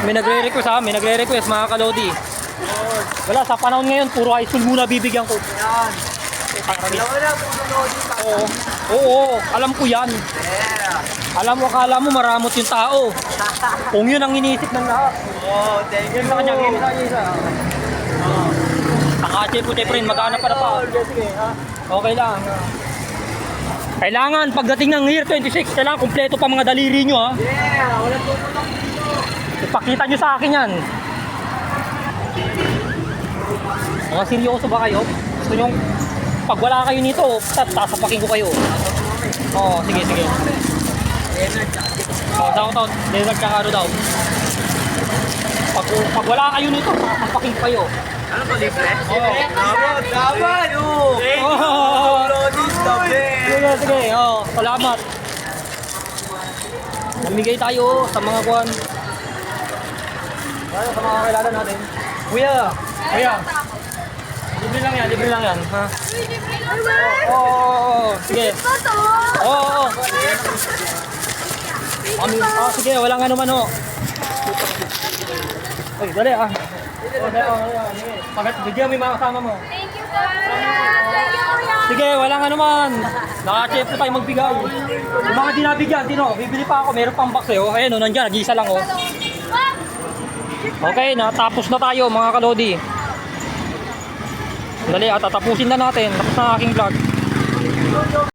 May nagre-request ha, may nagre-request mga kalodi. Wala, sa panahon ngayon, puro high school muna bibigyan ko. Yan. Alam mo na, puro lodi pa. Oo, alam ko yan. Yeah. Alam mo, akala mo maramot yung tao. Kung yun ang iniisip ng lahat. Oh, thank you. Yun sa kanya, isa. Ang puti friend, maghanap pa na pa. Sige, ha? Okay lang. Kailangan, pagdating ng year 26, kailangan kumpleto pa mga daliri nyo ha. Yeah, walang pumutok dito. Ipakita nyo sa akin yan. Mga seryoso ba kayo? Gusto nyo, pag wala kayo nito, sasapakin ko kayo. Oo, sige. Shoutout, Leonard tsaka ano daw. Pag wala kayo nito, sasapakin ko kayo. Ano to, libre? Oo. Dapat, oh. Thank you. Lodi, tabi. Sige, salamat. Namigay tayo sa mga kuwan. Sa mga kakilala natin. Kuya. Libre lang yan. Ha? Oo. Sige. Oo. Sige, walang ano man ho. Ay, dali ah. Bigyan mo yung mga kasama mo. Thank you, sir. Thank you, kuya. Sige, walang ano man. Naka-chef na tayo magbigay. Yung mga dinabigyan, bibili pa ako. Meron pang box eh. Oh. Ayan, nandiyan. Nag-isa lang oh. Okay, natapos na tayo mga kalodi. Dali, tatapusin na natin. Tapos na aking vlog.